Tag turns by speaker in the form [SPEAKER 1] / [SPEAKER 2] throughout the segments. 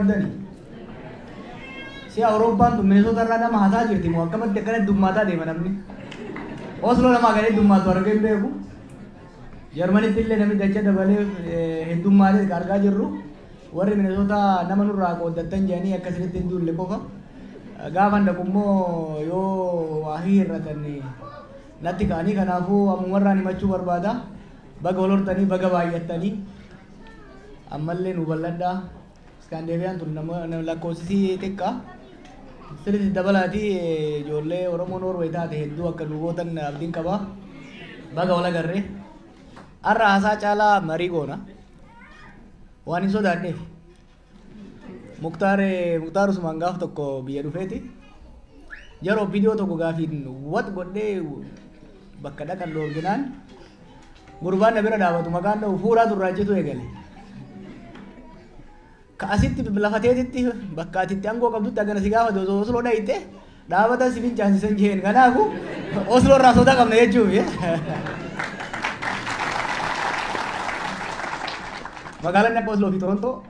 [SPEAKER 1] qabdani. Si Awurooppaan tun Minisoota irraa nama hasaa jirti moo akkamatti akkana dummaataa deema namni. Osloo nama galee dummaatu argee hin beeku. Jarmanitti illee namni dacha dabalee heddummaatee argaa jirru. Warri Minisoota nama nurraa qooddatan jedhanii akkasitti hin duulle qofa. Gaafa dhaqummoo yoo waa hir'atan natti ka'anii kanaafuu ammumarraan himachuu barbaada. Baga walhortanii baga baay'attanii ammallee nu bal'adhaa. Iskaandeebiyaan tun nama lakkoofsisii xiqqaa. Sirriitti dabalaatii ijoollee Oromoo Noorwee taate hedduu akka duubootan abdiin qaba. Baga wal agarree. Har'a haasaa caalaa marii goona. Waan hin sodaanneef. Muktaar Usmaan gaaf tokko biyya dhufeeti. Yeroo viidiyoo tokko gaafiin wat godhee bakka dhaqan dhoorginaan gurbaan na bira dhaabatu maqaan dha'u fuuraa turraachitu eegale. Ka asitti lafateetitti bakka atitti aangoo qabdutti hagana si gaafate osoo Osloo dhayite dhaabatan si fincaansisan jeen kanaafu Osloo irraa sodaa qabna jechuufi. Magaalaan akka Osloo fi Torontoo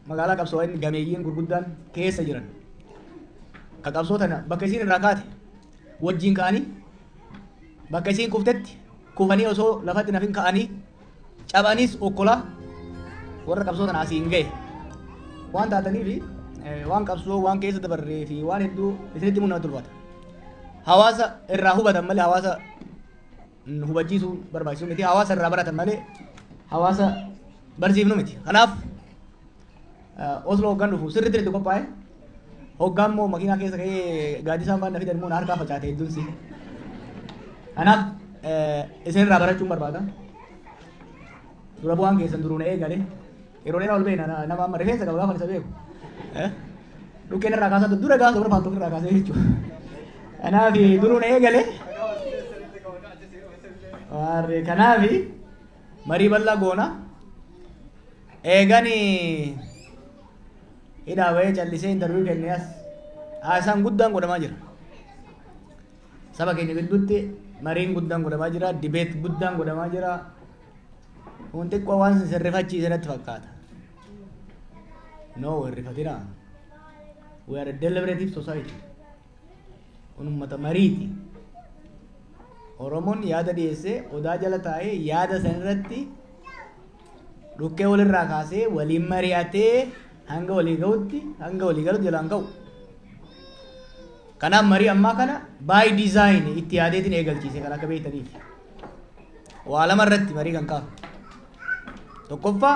[SPEAKER 1] magaalaa qabsoowwan gameeyyiin gurguddaan keessa jiran. Ka qabsootana bakka isiin irraa kaate wajjin ka'anii bakka isiin kuftetti kufanii osoo lafatti nafin ka'anii cabaniis okkolaa warra qabsootana asiin ga'e. Waan taataniif waan qabsoo waan keessa dabarree fi waan hedduu isinitti mun nama tulbata. Hawaasa irraa hubatan malee hawaasa hubachiisuu barbaachisu miti. Hawaasa irraa baratan malee hawaasa barsiifnu miti. Kanaaf Osloo hoggaan dhufu sirriitti itti qophaa'e hoggaan immoo makiinaa keessa ka'ee gaaddisaan waan nafi danmoo harkaa facaate hedduun si. Kanaaf isin irraa barachuun barbaada. Dura bu'aan keessan duruu na eegale. Yeroo dheeraa ol beena nama amma rifeensa qabu gaafa isa beeku. Dhukkeen irraa kaasaa dura gaafa dura faantoon irraa kaasee jechuudha. Kanaaf duruu na eegale. Kanaaf marii bal'aa goona. Eegani hidhaa bahee callisee intarviiyuu kennee as haasaan guddaan godhamaa jira. Saba keenya gidduutti mariin guddaan godhamaa jira. Dibeet guddaan godhamaa jira. Kun xiqqoo waan sirrifachiise natti fakkaata. No, hirrifatina. We are a deliberative society. Kun uummata mariiti. Oromoon yaada dhiyeessee odaa jala taa'ee yaada sanirratti dhukkee walirraa kaasee waliin mari'atee hanga walii galutti jalaan ga'u. Kanaaf marii ammaa kana by design itti yaadeetiin eegalchiise kan akka beektaniif. Waa lama irratti marii kan kaafu. Tokkoffaa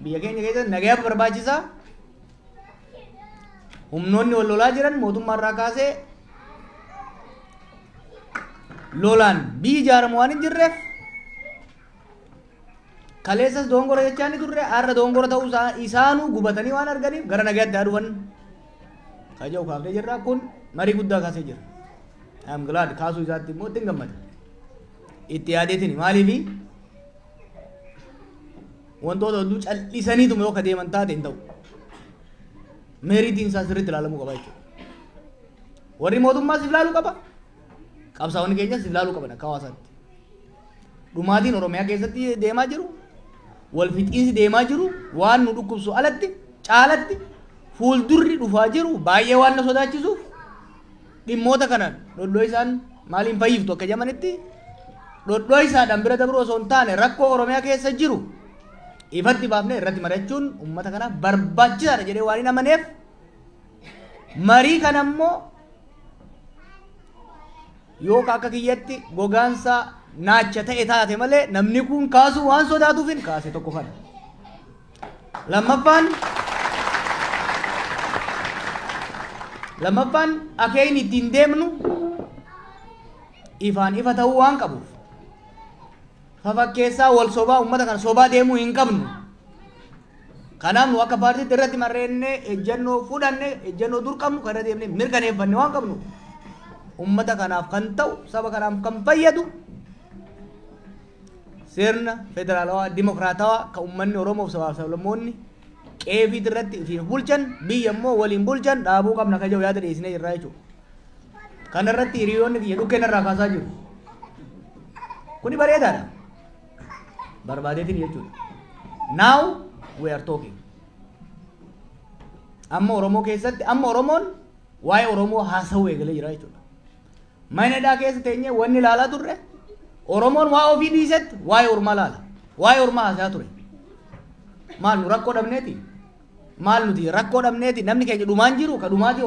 [SPEAKER 1] biyya keenya keessatti nagayaa barbaachisaa. Humnoonni wal lolaa jiran mootummaa irraa kaasee lolaan biyyi ijaaramu waan hin jirreef kaleessas dongora jechaa ni turre har'a dongora ta'uu isaanuu gubatanii waan arganiif gara nagayaatti haa dhufan. Kaja'u kaaftee jirra kun marii guddaa kaasee jira. I'm glad kaasuu isaatti immoo ittiin gammada. Itti yaadeetiin maaliifi wantoota hedduu callisaniituma yoo ka deeman taate hin ta'u. Meeritiin isaa sirriitti ilaalamuu qaba jechuudha. Warri mootummaas ilaaluu qaba. Qabsaa'onni keenyas ilaaluu qaban akka hawaasaatti. Dhumaatiin Oromiyaa keessatti deemaa jiru. Wal fixiinsi deemaa jiru. Waan nu dhukkubsu alatti caalatti fuuldurri dhufaa jiru baay'ee waan na sodaachisuuf dhimmoota kanaan dhodhoo isaan maaliin fayyiftu akka jedhamanitti dhodhoo isaadhaan bira dabruu osoo hin taane rakkoo Oromiyaa keessa jiru ifatti baafnee irratti mari'achuun uummata kanaaf barbaachisaadha jedhee waan hin amaneef marii kana immoo yoo akka kiyyatti gogaansa naacha ta'e taate malee namni kun kaasuu waan sodaatuuf hin kaase tokko kana. Lammaffaan akeekni ittiin deemnu ifaan ifa ta'uu waan qabuuf. Fafakkeessaa wal sobaa uummata kana sobaa deemuu hin qabnu. Kanaaf nu akka paartiitti irratti marreennee ejjennoo fudhannee ejjennoo dur qabnu kan irra deemnee mirkaneeffanne waan qabnu. Uummata kanaaf kan ta'u saba kanaaf kan fayyadu sirna federaalawaa dimokiraatawaa kan uummanni Oromoo fi sabaaf sablammoonni qeefii irratti ittiin bulchan biyya immoo waliin bulchan dhaabuu qabna kan jedhu yaada dhiyeessinee jirra jechuudha. Kana irratti hiriyoonni biyya dhukkeen irraa kaasaa jiru. Kuni bareedaadha. Barbaadeetiin jechuudha. Now we are talking. Amma Oromoo keessatti amma Oromoon waa'ee Oromoo haasawuu eegalee jira jechuudha. Mana hidhaa keessa teenyee wanni ilaalaa turre Oromoon waa'ee ofii dhiisetti waa'ee ormaa laala. Waa'ee ormaa haasaa ture. Maal nu rakkoo dhabneeti? Maal nuti rakkoo dhabneeti? Namni keenya dhumaan jiru ka dhumaati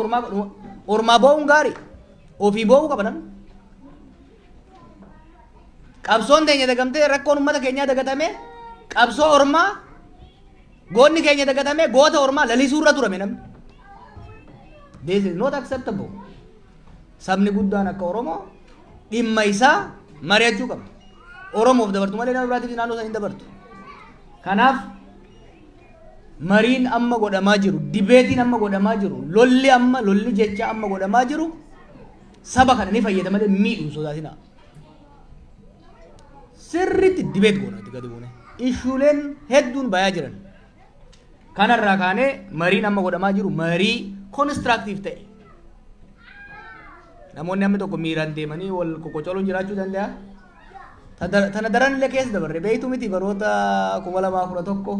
[SPEAKER 1] ormaa boo'uun gaarii. Ofii boo'uu qaba namni. Qabsoon teenya dagamtee rakkoon uummata keenyaa dagatamee qabsoo ormaa goonni keenya dagatamee goota ormaa lalisuurra turame namni. This is not acceptable. Sabni guddaan akka Oromoo dhimma isaa mari'achuu qaba. Oromoof dabartu malee nama biraatiif naannoo sanii dabartu. Kanaaf mariin amma godhamaa jiru, dibeetiin amma godhamaa jiru, lolli jecha amma godhamaa jiru saba kana ni fayyada malee miidhuu sodaatina. Sirriitti dibeet goonati gadi buune. Ishuuleen hedduun bayaa jiran. Kanarraa kaanee mariin amma godhamaa jiru marii constructive ta'e. Namoonni amma tokko miiraan deemanii wal kokocholuun jiraachuu danda'a. Tana daran illee keessa dabarre beektu miti baroota 2011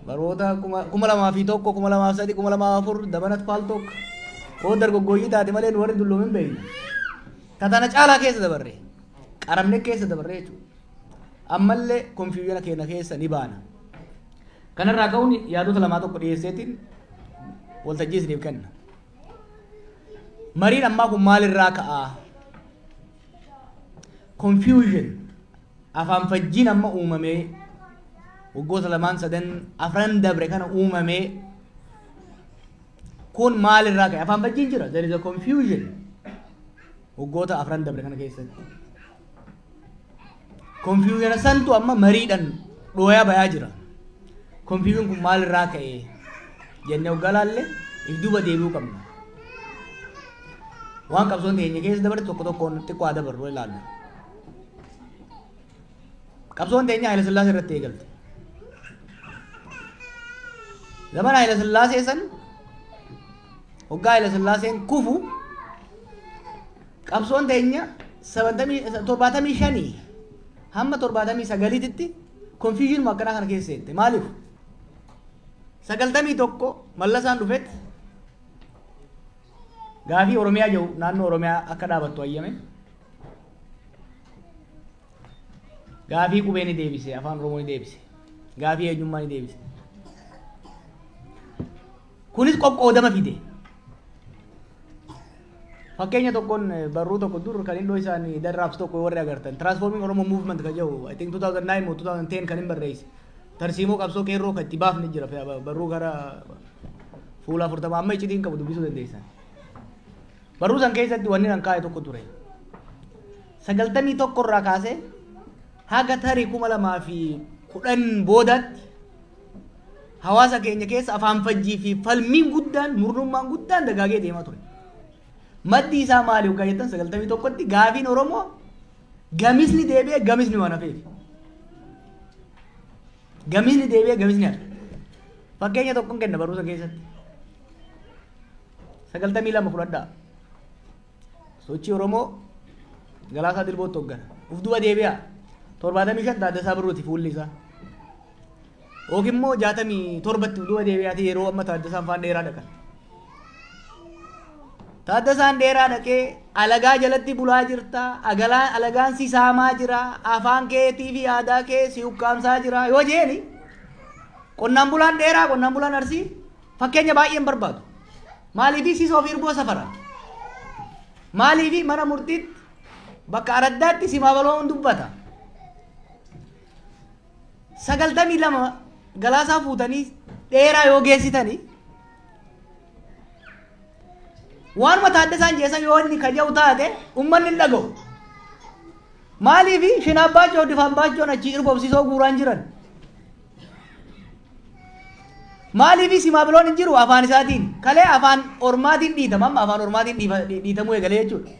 [SPEAKER 1] baroota 2001 2003 2004 dabanat faal tokko oo dargoggooyyii taate malee warri dulloomin beekna. Tana caalaa keessa dabarre qaramne keessa dabarre jechuudha. Ammallee konfiyuuna keenya keessa ni baana. Kanarraa ka'uun yaadota lamaa tokko dhiyeesseetiin waltajjii isiniif kenna. Mariin ammaa kun maalirraa ka'a? Confusion afaan fajjiin amma uumamee waggoota lamaan sadan afran dabre kana uumamee kun maalirraa ka'e? Afaan fajjiin jira. There is a confusion waggoota afran dabre kana keessatti. Confusion santu amma mariidhaan dhooyaa bayaa jira. Confusion kun maalirraa ka'e jennee hoggalaalle if duuba deebi'uu qabna. Waan qabsoon teenya keessa dabarte tokko tokkoon xiqqoo dabarru ilaallu. Qabsoon teenya Haile Sillaasee irratti eegalte. Zaman Haile Sillaasee san hoggaa Haile Sillaaseen kufu qabsoon teenya 75 hamma 79tti confusion akkanaa kana keessa seente. Maaliif? 91 mallasaan dhufetti gaafii Oromiyaa jiru naannoo Oromiyaa akka dhaabattu ayyame. Gaafii qubee ni deebise, afaan Oromoo ni deebise. Gaafii eenyummaa ni deebise. Kunis qoqqoodama fide. Fakkeenya tokkoon barruu tokko dur kan indoo isaanii darraabs tokko warri agartan. Transforming Oromo Movement kan jedhu I think 2009 moo 2010 kan hin barreesse. Tarsiimoo qabsoo qeerroo kan itti baafne jira barruu gara fuula 40 amma iccitiin qabu dubbisuu dandeessan. Barruu san keessatti wanni nan kaa'e tokko ture. 91 irraa kaasee haga tarii 2010 boodatti hawaasa keenya keessa afaan fajjii fi falmiin guddaan murnummaan guddaan dagaagee deemaa ture. Maddi isaa maali hoggaa jettan 91tti gaafiin Oromoo gamisni deebi'ee gamisni waan hafeef. Gamisni deebi'ee gamisni hafe. Fakkeenya tokkoon kenna barruusa keessatti. 92 fudhadhaa. Sochii Oromoo Galaasaa Dilbootti hoggana. Uf duba deebi'a. 75 Taaddasaa Birruuti fuulli isaa. Yookiin immoo 67tti duba deebi'aati yeroo amma Taaddasaan faan dheeraa dhaqan. Taaddasaan dheeraa dhaqee alagaa jalatti bulaa jirta. Alagaan si saamaa jira. Afaan keetii fi aadaa kee si ukkaamsaa jira. Yoo jeeni qonnaan bulaan dheeraa qonnaan bulaan Arsii fakkeenya baay'een barbaadu. Maaliifii siis ofii irboo safara. Maaliifii mana murtiitti bakka araddaatti si maabaloon dubbata. 92 Galaasaa fuutanii dheeraa yoo geessitanii waanuma Taaddasaan jeessan yoo inni kaja'u taate uummanni hin dhaga'u. Maaliifii Shinaabaachoo Difaambaachoon achi irboobsisoo guuraan jiran. Maaliifii simaabiloon hin jiru afaan isaatiin kalee afaan ormaatiin dhiitama amma afaan ormaatiin dhiitamuu eegalee jechuudha.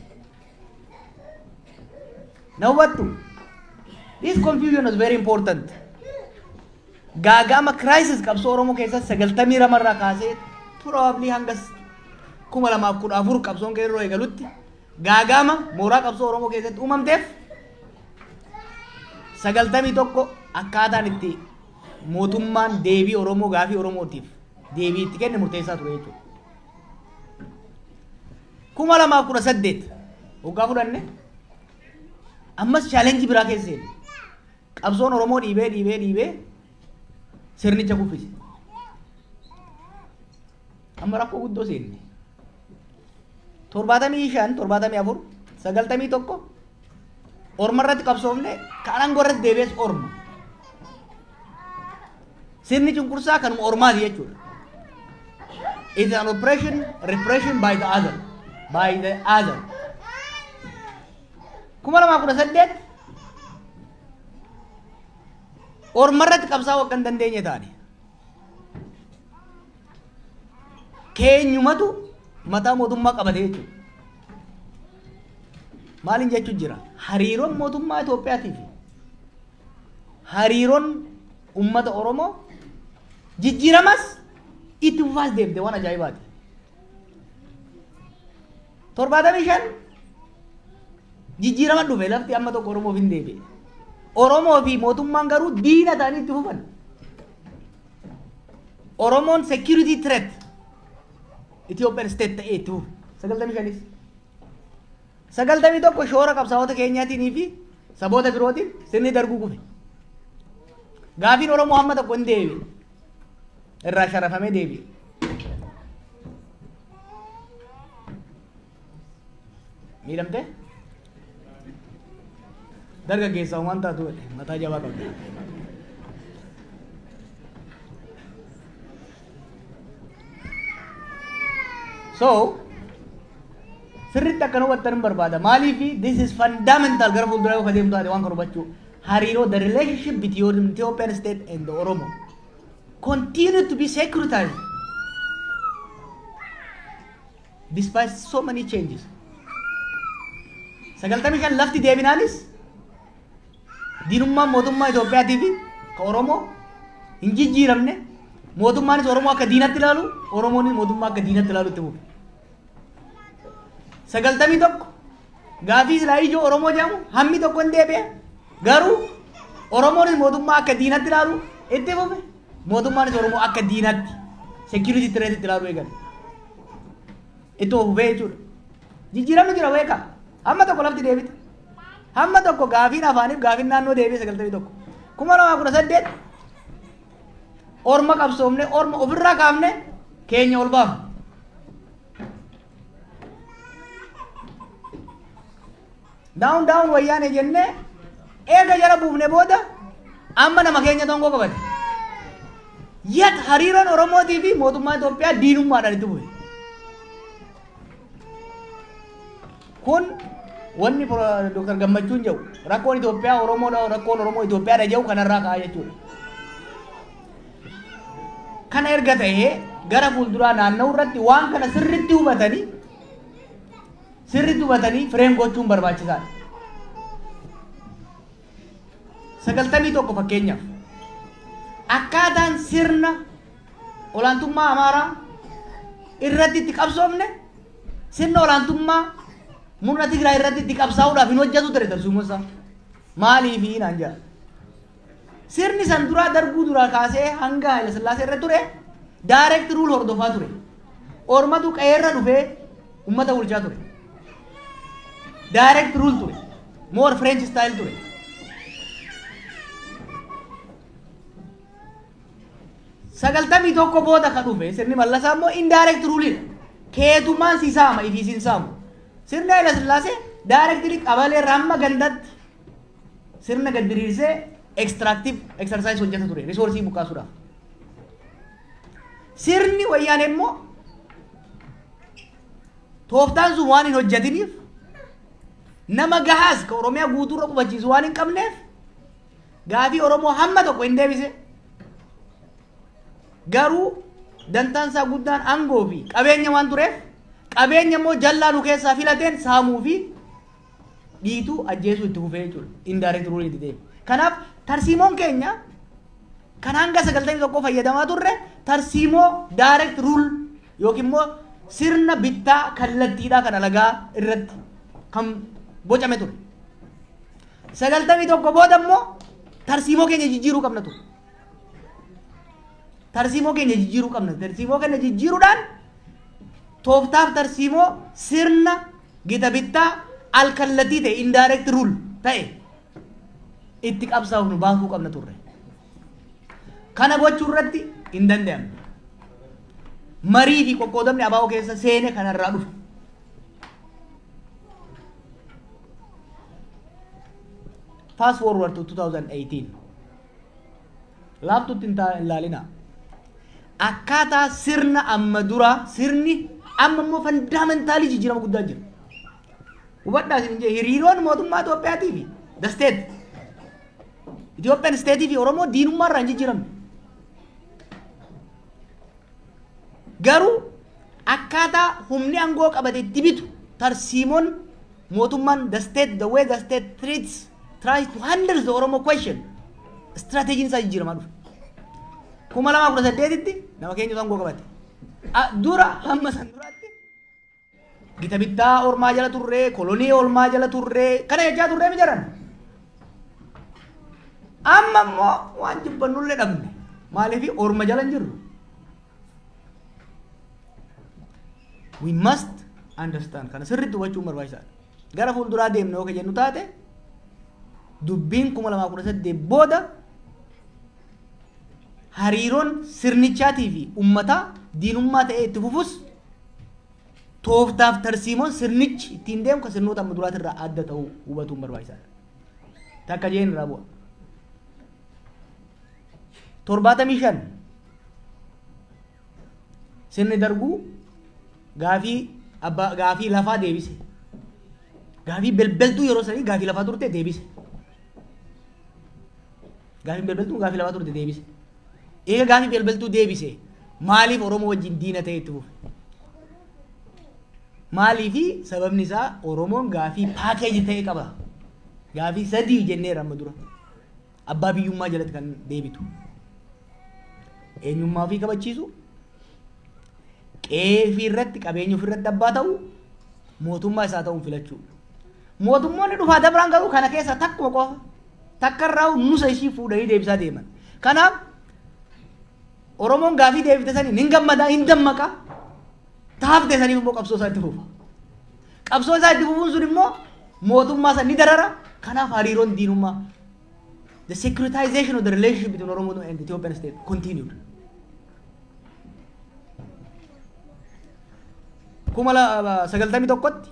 [SPEAKER 1] Na hubattu? This confusion is very important. Gaagama crisis qabsoo Oromoo keessatti 92 irraa kaasee probably hangas 2014 qabsoon qeerroo eegalutti gaagama mooraa qabsoo Oromoo keessatti uumamteef 91 akkaataan itti mootummaan deebii Oromoo gaafii Oromootiif deebiitti kenne murteessaa ture jechuudha. 2018 waggaa fudhanne ammas chaalenjii biraa keessa seenne qabsoon Oromoo dhiibee sirnicha kuffise. Amma rakkoo guddoo seenne 75 74 91 orma irratti qabsoofne kan aangoo irratti deebi'es orma. Sirni cunqursaa kanuma ormaati jechuudha. It's an repression by the other. 2018 orma irratti qabsaa'uu akka hin dandeenye taane. Keenyumatu mataa mootummaa qabate jechuudha. Maaliin jechuun jira? Hariiroon mootummaa Itoophiyaatii fi hariiroon uummata Oromoo jijjiiramas itti fufaas deemte waan ajaa'ibaati. 75 jijjiirama dhufe lafti amma tokko Oromoof hin deebi'e. Oromoo fi mootummaan garuu diina ta'anii itti fufan. Oromoon security threat Ethiopian state ta'ee itti fufe 95. 91 shoora qabsaa'ota keenyaatiin fi saboota birootiin sirni darguu kufe. Gaafiin Oromoo hamma tokko hin deebi'e. Irraa sharafamee deebi'e. Miidhamte? Dargaggeessaa waan taatu mataa jabaa qabda. So, sirriitti akkana hubattan barbaada. Maaliif this is fundamental gara fuulduraa yoo adeemtu taate waan kana hubachuu. Hariiroo the relationship between Ethiopian state and the Oromo continue to be securitized despite so many changes. 95 lafti deebinaanis diinummaan mootummaa Itoophiyaatii fi ka Oromoo hin jijjiiramne mootummaanis Oromoo akka diinatti ilaalu Oromoonis mootummaa akka diinatti ilaalu itti fufe. 91 gaafii silaa ijoo Oromoo jedhamu hammi tokko hin deebi'e garuu Oromoonis mootummaa akka diinatti ilaalu itti fufe mootummaanis Oromoo akka diinatti security threat itti ilaalu eegale. Itti fufee jechuudha. Jijjiiramni jira beeka. Hamma tokko lafti deebite. Hamma tokko gaafiin afaaniif gaafiin naannoo deebi'e 91. 2018 orma qabsoomne orma ofirraa kaafne keenya ol baafne. Down wayyaane jenne eega jala buufne booda amma nama keenya tongoo qabate. Yet hariiroon Oromootii fi mootummaa Itoophiyaa diinummaadhaan itti bu'e. Kun wanni Dr. Gammachuun jedhu rakkoon Itoophiyaa Oromoodha rakkoon Oromoo Itoophiyaadha jedhu kanarraa ka'aa jechuudha. Kana erga ta'ee gara fuulduraa naanna'u irratti waan kana sirriitti hubatanii fireem gochuun barbaachisaadha. 91 fakkeenyaaf akkaataan sirna olaantummaa Amaaraa irratti itti qabsoofne sirna olaantummaa murna Tigraay irratti itti qabsaa'uudhaaf hin hojjetu ture tarsuumosaa maaliif naan jedha. Sirni san duraa darbuu duraa kaasee hanga Haile Sillaasee irra ture direct rule hordofaa ture. Ormatu qe'eerra dhufee ummata bulchaa ture. Direct rule ture. More French style ture. Sagaltamii tokko booda ka dhufe sirni Mallasaa immoo indirect rule. Keetumaan si saama ifiisin saamu. Sirni Haile Sillaasee directly qabalee ramma gandatti sirna gad diriirsee extractive exercise hojjeta ture resource buqqaasuudhaaf. Sirni wayyaanee immoo tooftaan sun waan hin hojjetiniif nama gahaas ka Oromiyaa guutuurra qubachiisu waan hin qabneef gaafii Oromoo hamma tokko hin deebise. Garuu dantaan isaa guddaan aangoo fi qabeenya waan tureef qabeenya immoo jallaa nu keessaa filateen saamuu fi dhiituu ajjeesuu itti fufee jechuudha. Indirect rule itti deebi. Kanaaf tarsiimoon keenya kan hanga 91 fayyadamaa turre tarsiimoo direct rule yookiin immoo sirna bittaa kallattiidhaa kan alagaa irratti kan bocame ture. 91 booda immoo tarsiimoo keenya jijjiiruu qabna ture. tarsiimoo keenya jijjiiruu qabna. Tarsiimoo keenya jijjiiruudhaan tooftaaf tarsiimoo sirna gita bittaa alkallatii ta'e indirect rule ta'e itti qabsaa'uuf nu baasuu qabna turre. Kana gochuu irratti hin danda'amne. Marii fi qoqqoodamni abaa'oo keessa seene kanarraa dhufe. Fast forward to 2018. Laaftuutti hin ilaalina. Akkaataa sirna amma dura sirni amma immoo fundamentaalii jijjiirama guddaa jira. Hubadhaa isin jee hiriiroon mootummaa Itoophiyaatii fi the state. Itoophiyaan steetii fi Oromoo diinummaa irraa hin jijjiiramne. Garuu akkaataa humni aangoo qabate itti bitu tarsiimoon mootummaan the state, the way the state tries to handle the Oromo question strategy isaa jijjiiramaa dhufe. 2018tti nama keenya aangoo qabate. Dura hamma san duraatti gita bittaa ormaa jala turree, kolonii ormaa jala turree, kana jechaa turree mijaran. Amma immoo waan jibbannullee dhabne maaliif orma jala hin jirru. We must understand kana sirriitti hubachuun barbaachisaadha. Gara fuulduraa deemne yoo jennu taate dubbiin 2018 booda hariiroon sirnichaatii fi uummataa diinummaa ta'ee itti fufus tooftaaf tarsiimoon sirnichi ittiin deemu kan sirnoota amma duraatirraa adda ta'uu hubatuun barbaachisaadha. Takka jeen irraa bu'a. 75 sirni darguu gaafii lafaa deebise. Gaafii belbeltuu yeroo sanii gaafii lafaa turte deebise. Gaafii belbeltuu gaafii lafaa turte deebise. Eega gaafii belbeltuu deebise maaliif Oromoo wajjin diina ta'e itti fufe? Maaliif sababni isaa Oromoon gaafii paakeejii ta'e qaba. Gaafii sadii jenneera amma dura. Abbaa biyyummaa jalatti kan deebitu. Eenyummaa ofii kabachiisu. Qeefii irratti qabeenya ofii irratti abbaa ta'u mootummaa isaa ta'uun filachuu. Mootummoonni dhufaa dabraan garuu kana keessa takkuma qofa takkarraa nusa ishii fuudhanii deebisaa deeman. Kanaaf Oromoon gaafii deebifte sanii hin gammadaa hin dammaqa. Taafte saniif immoo qabsoo isaa itti fufa. Qabsoo isaa itti fufuun sun immoo mootummaa isaa ni darara. Kanaaf hariiroon diinummaa the securitization of the relationship between Oromo and the Ethiopian state continued. Kumala sagaltamii tokkotti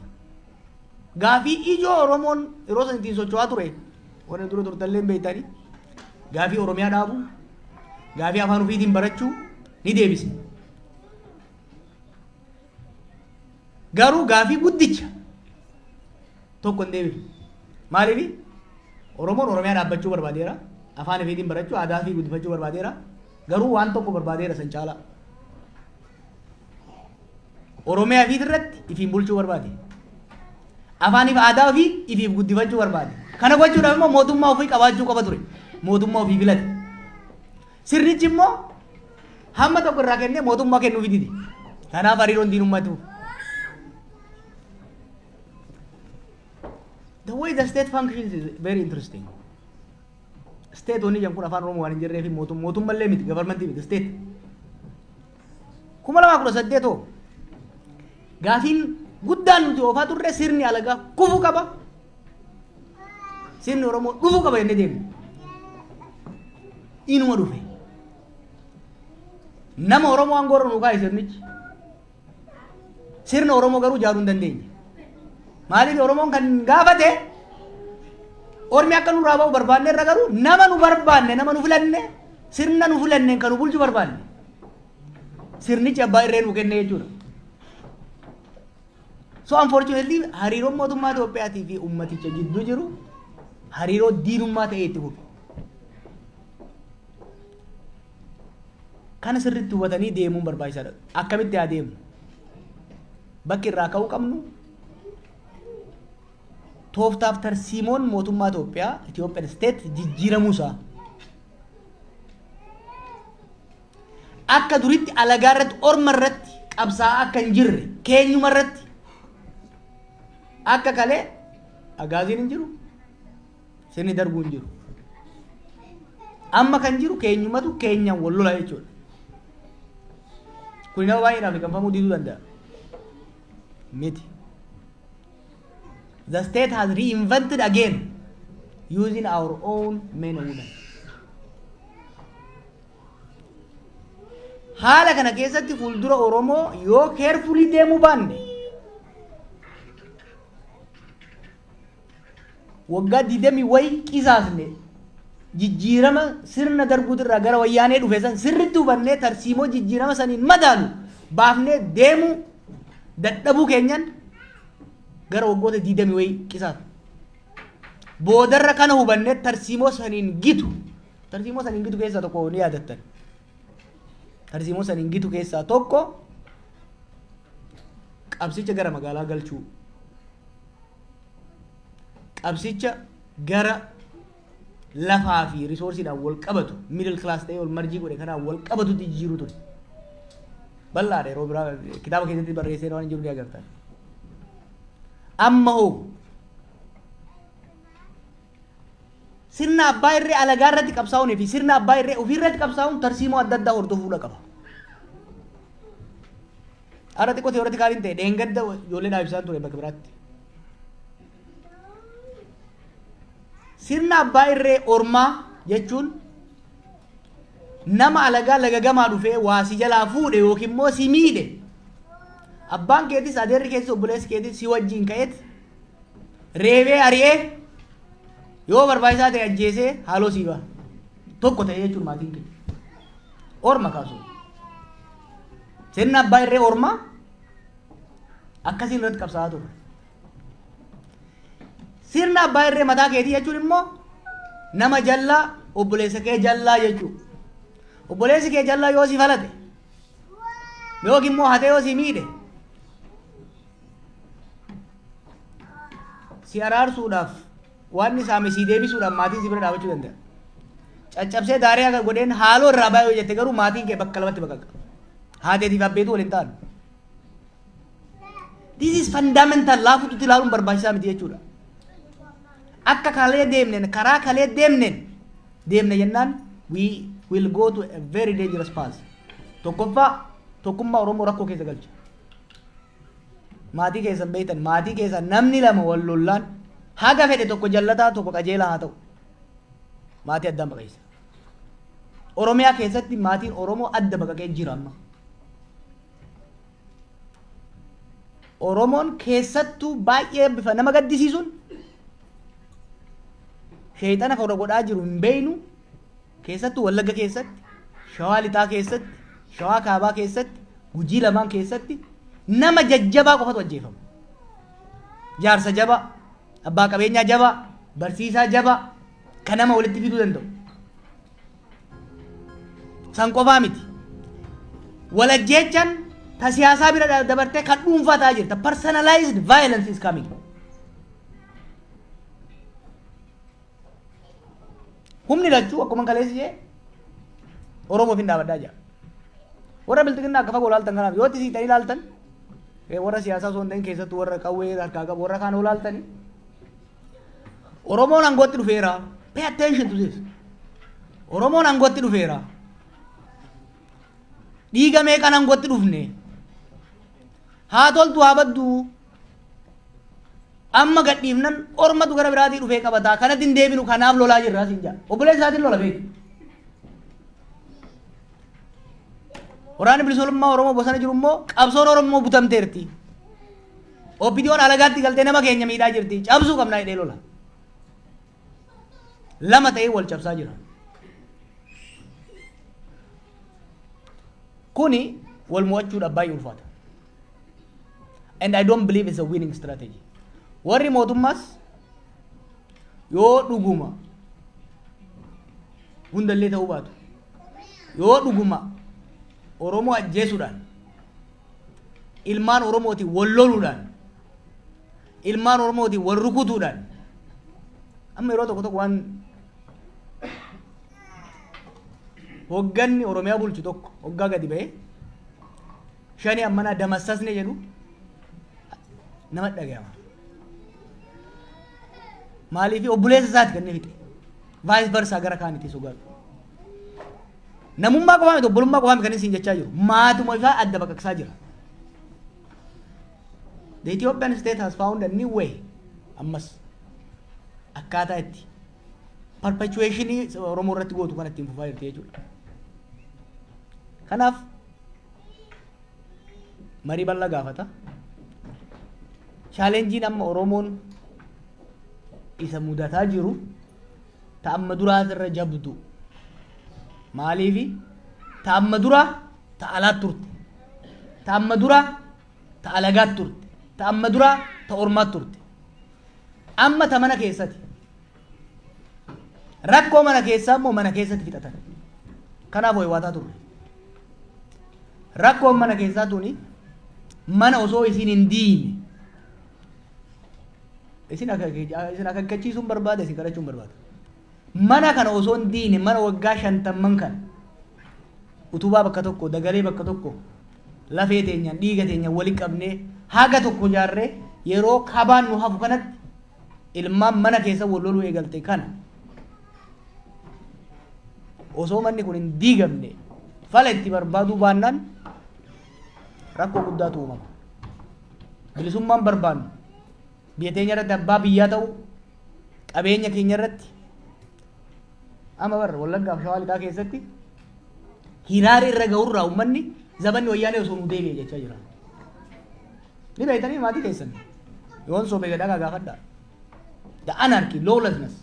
[SPEAKER 1] gaafii ijoo Oromoon yeroo san ittiin socho'aa ture warreen dura turtallee hin beektanii gaafii Oromiyaa dhaabuu gaafii afaan ofiitiin barachuu ni deebise. Garuu gaafii guddicha tokko hin deebine. Maaliif? Oromoon Oromiyaa dhaabbachuu barbaadeera, afaan ofiitiin barachuu, aadaa fi guddifachuu barbaadeera. Garuu waan tokko barbaadeera san caalaa. Oromiyaa fi irratti ifiin bulchuu barbaade. Afaan fi aadaa fi ifiif guddifachuu barbaade. Kana gochuudhaaf immoo mootummaa ofii qabaachuu qaba ture. Mootummaa ofii filate. Sirnichi immoo hamma tokko irraa kennee mootummaa kennuufii dide. Kanaaf hariiroon diinummaa itti fufe. The way the state functions is very interesting. State only yang kun afaan Oromoo waan hin jirree fi mootummallee miti, governmentii miti, state. 2018 gaafiin guddaan nuti oofaa turre sirni alagaa kufuu qaba. Sirni Oromoo dhufuu qaba jennee deemne. Inuma dhufe. Nama Oromoo aangoo irra nu kaa'e sirnichi. Sirna Oromoo garuu ijaaruu hin dandeenye. Maaliif Oromoon kan gaafate ormi akka nurraa ba'u barbaanne irra garuu nama nu barbaanne nama nu filanne sirna nu filanne kan nu bulchu barbaanne sirnichi abbaa irree nu kenne jechuudha. So unfortunately hariiroon mootummaa Itoophiyaatii fi ummaticha jidduu jiru hariiroo diinummaa ta'ee itti fufe. Kana sirriitti hubatanii deemuun barbaachisaadha. Akkamitti haa deemnu? Bakki irraa ka'uu qabnu tooftaaf tarsiimoon mootummaa Itoophiyaa Ethiopian state jijjiiramuusaa akka duritti alagaa irratti orma irratti qabsaa'aa akka hin jirre keenyuma irratti akka kalee agaaziin hin jiru sirni darbuu hin jiru amma kan jiru keenyumatu keenyaan wal lola jechuudha. Kun nama baay'ee dhaabni kanfamuu diduu danda'a. Miti. The state has reinvented again using our own men and women. Haala kana keessatti fuuldura Oromoo yoo carefully deemuu baanne waggaa 20 wayi qisaasne jijjiirama sirna darbuutirraa gara wayyaanee dhufe san sirritti hubannee tarsiimoo jijjiirama saniin madaalu baafnee deemuu dadhabuu keenyan gara waggoota 20 wayi qisaas boodarra kana hubannee tarsiimoo saniin gitu keessaa tokko ni yaadattan. Tarsiimoo saniin gitu keessaa tokko qabsicha gara magaalaa galchuu, qabsicha gara lafaa fi risoorsiidhaan wal qabatu middle class ta'ee wal marjii godhe kanaan wal qabatu jijjiiruu ture. Bal'aadha yeroo biraa kitaaba keessatti barreessee waan jiru ni agartan. Amma hoo sirna abbaa irree alagaa irratti qabsaa'uun fi sirna abbaa irree ofii irratti qabsaa'uun tarsiimoo adda addaa hordofuudha qaba. Ara xiqqoo teoreetii kaaliin ta'e dheengadda ijoolleedhaaf ibsaan ture bakka biraatti. Sirna abbaa irree ormaa jechuun nama alagaa lagagamaa dhufee waa si jalaa fuudhe yookiin immoo si miidhe abbaan keetis adeerri keessi obboleessi keetis si wajjin ka'eet reebee ari'ee yoo barbaachisaa ta'e ajjeesee haaloo siibaa tokko ta'e jechuun maatiin kee orma kaasuu sirna abbaa irree ormaa akkasiin irratti qabsaa'aa ture. Sirna abbaa irree mataa keetii jechuun immoo nama jallaa obboleessa kee jallaa jechuudha. Obboleessi kee jallaa yoo si falate yookiin immoo hatee yoo si miidhe si araarsuudhaaf waan isaame si deebisuudhaaf maatiin si bira dhaabachuu danda'a. Caccabsee daaree akka godheen haaloo irraa baay'ee jette garuu maatiin kee bakka lamatti baqaqa. Haateetiif abbeetu waliin ta'an. This is fundamental laafuutti ilaaluun barbaachisaa miti jechuudha. Akka kalee deemnen karaa kalee deemne jennaan we will go to a very dangerous path. Tokkoffaa tokkummaa Oromoo rakkoo keessa galcha. Maatii keessan beektan maatii keessan namni lama wal lollaan haga fedhe tokko jallataa tokko qajeelaa haa ta'u maatii addaan baqeessa. Oromiyaa keessatti maatiin Oromoo adda baqaqee jira amma. Oromoon keessattuu baay'ee bifa nama gaddisiisuun sheexana fawra godhaa jiru hin beeynu keessattuu Wallagga keessatti Shawaa Lixaa keessatti Shawaa Kaabaa keessatti Gujii lamaan keessatti nama jajjabaa qofatu ajjeefama. Jaarsa jabaa, abbaa qabeenyaa jabaa, barsiisaa jabaa kan nama walitti fiduu danda'u. San qofaa miti. Walajjeechaan ta siyaasaa bira dabartee kan dhuunfaa ta'aa jirta. Personalized violence is coming. Humni lachuu akkuma kaleessi jee Oromoof hin dhaabadhaa jira. Warra biltiqinnaa akka fagoo laaltan kanaaf yoo siitanii ilaaltan warra siyaasaa osoo hin ta'in keessattuu warra qawwee harkaa qabu warra kaan olaaltanii Oromoon aangootti dhufeera. Pay attention to this. Oromoon aangootti dhufeera. Dhiiga meeqaan aangootti dhufne haa toltu haa baddu amma gadhiifnan ormatu gara biraatii dhufee qabataa kanatti hin deebinu kanaaf lolaa jirraa siin jaa obboleessa isaatiin lola beeku. Waraanni bilisummaa Oromoo bosona jiru immoo qabsoon Oromoo butamteerti. OPDO'n alagaatti galtee nama keenya miidhaa jirti cabsuu qabnaa hidhee lola. Lama ta'ee wal cabsaa jira. Kuni wal mo'achuudhaaf baay'ee ulfaata. And I don't believe it's a winning strategy. Warri mootummaas yoo dhuguma hundallee ta'uu baatu yoo dhuguma Oromoo ajjeesuudhaan ilmaan Oromootiin wal loluudhaan ilmaan Oromootiin wal rukutuudhaan amma yeroo tokko tokko waan hogganni Oromiyaa bulchu tokko hoggaa gadi ba'ee shanii ammanaa damassasne jedhu nama dhaga'ama. Maaliif obboleessa isaati kan inni fixe vice versa gara kaanitti sogaadhu. namummaa qofaa miti obbolummaa qofaa miti kan isin jechaa jiru maatuma isaa adda baqaqsaa jira. The Ethiopian state has found a new way ammas akkaataa itti perpetuationii Oromoo irratti gootu kan ittiin fufaa jirti jechuudha. Kanaaf marii bal'aa gaafata. Chaalenjiin amma Oromoon isa mudataa jiru ta'amma duraa irra jabdu maaliifi ta'amma duraa ta'alaat turte ta'amma duraa ta'alagaat turte ta'amma duraa ta'ormaat turte amma ta mana keessatti rakkoo mana keessaa immoo mana keessatti fixatan kanaaf hoywaataa turre rakkoon mana keessaa tuni mana osoo isin hin diine isin akeekkachiisuun barbaada isin kadhachuun barbaada mana kana osoo hin diine mana waggaa 50 kan utubaa bakka tokko dagalee bakka tokko lafee teenyaan dhiiga teenyaan waliin qabnee haga tokko jaarree yeroo kabaan nu hafu kanatti ilmaan mana keessa wal loluu eegalte kana osoo manni kun hin diigamne fala itti barbaaduu baannaan rakkoo guddaatu uumama. Bilisummaan barbaannu biyya teenya irratti abbaa biyyaa ta'u qabeenya keenya irratti amma barra Wallaggaa fi Shawaa Lixaa keessatti hiraara irra ga'urraa uummanni zabanni wayyaanee osoo nu deebi'e jechaa jira. Ni beektanii maatii keessan yoon soobee gadhaa gaafadhaa. The anarchy, lawlessness.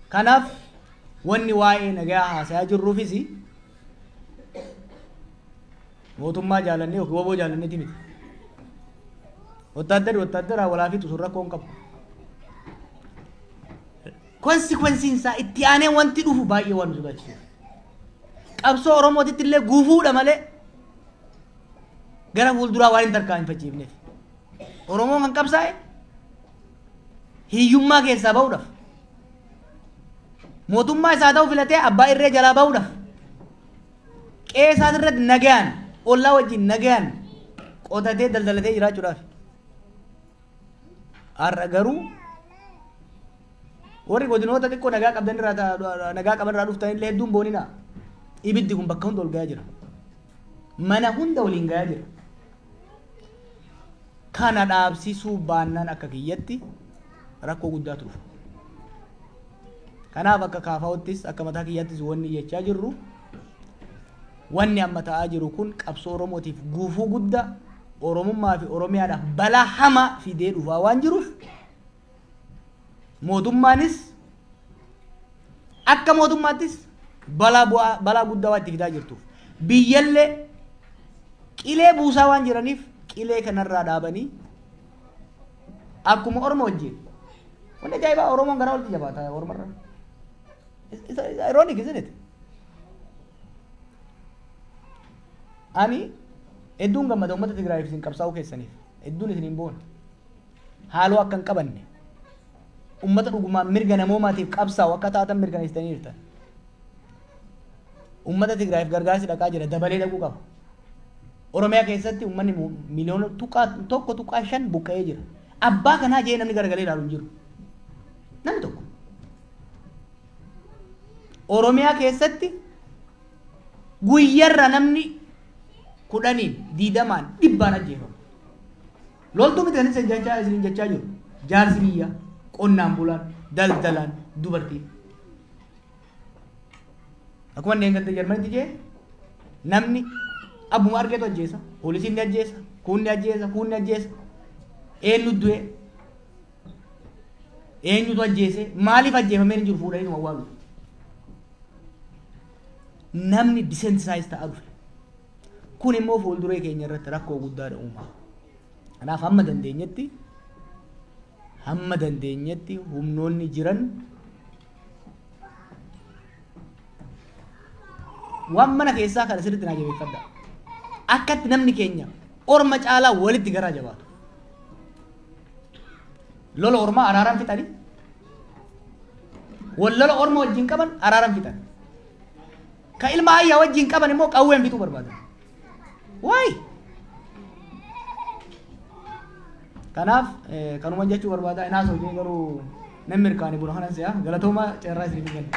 [SPEAKER 1] Kanaaf wanni waa'ee nagaa haasayaa jirruufis mootummaa jaalannee yookiin waboo jaalanneeti miti. Wotaaddaraa walaa fi tusurra koon qabu. Konsikweensiin isaa itti aanee wanti dhufu baay'ee waan nu sodaachisu. Qabsoo Oromootitti illee guufuudha malee gara fuulduraa waan hin tarkaanfachiifneef. Oromoon kan qabsaa'e hiyyummaa keessaa ba'uudhaaf. Mootummaa isaa ta'uu filatee abbaa irree jalaa ba'uudhaaf. Qe'ee isaa irratti nagaan ollaa wajjin nagaan qotatee daldalatee jiraachuudhaaf. Har'a garuu warri godinoota xiqqoo nagaa qaban irraa dhuftan illee hedduun boonina. Ibiddi kun bakka hunda ol gahaa jira. Mana hunda waliin gahaa jira. Kana dhaabsisuu baannaan akka kiyyatti rakkoo guddaatu dhufa. Kanaaf akka kaafaa'uttis akka mataa kiyyattis wanni jechaa jirru wanni amma ta'aa jiru kun qabsoo Oromootiif guufuu guddaa Oromummaa fi Oromiyaadhaaf balaa hamaa fidee dhufaa waan jiruuf mootummaanis akka mootummaattis balaa guddaa waan itti fidaa jirtuuf biyyallee qilee buusaa waan jiraniif qilee kanarraa dhaabanii akkuma Oromoo wajjin wanni ajaa'ibaa Oromoon gara walitti jabaata Oromarra. It's ironic, isn't it? Ani hedduun gammada uummata Tigraay isin qabsaa'uu keessaniif hedduun isin hin boone haaloo akka hin qabanne uummata dhugumaan mirga namoomaatiif qabsaa'u akka taatan mirkaneessitanii jirtan. Uummata Tigraayiif gargaarsi dhaqaa jira dabalee dhaquu qaba. Oromiyaa keessatti uummanni miliyoona tokko tuqaa 5 buqqa'ee jira. Abbaa kanaa jee namni garagalee ilaalu hin jiru. Namni tokko. Oromiyaa keessatti guyyarra namni 10 20 dhibbaan ajjeefamu. Loltuu miti kan isin jechaa jiru. Jaarsi biyyaa, qonnaan bulaan, daldalaan, dubartiin. Akkuma inni eeggate Jarmanitti jee namni abbuma argeetu ajjeesa. Poolisiin ni ajjeesa, kun ni ajjeesa, kun ni ajjeesa. Eenyu du'e? Eenyutu ajjeese? Maaliif ajjeefamee hin jiru fuudhanii nama waalu? Namni desensitized ta'aa dhufe. Kun immoo fuulduree keenya irratti rakkoo guddaadha uumaa. Kanaaf hamma dandeenyetti humnoonni jiran waan mana keessaa kan asirratti naa jabeeffadha. Akkatti namni keenya orma caalaa walitti garaa jabaatu. Lola ormaa araaraan fixanii wallola orma wajjin qaban araaraan fixan. Ka ilma ayyaa wajjin qaban immoo qawween fixuu barbaadan. Waay! Kanaaf kanuma jechuu barbaada. Inaas hojii garuu namni mirkaanii buna kanan si'a galatooma ceerraa isin kenna.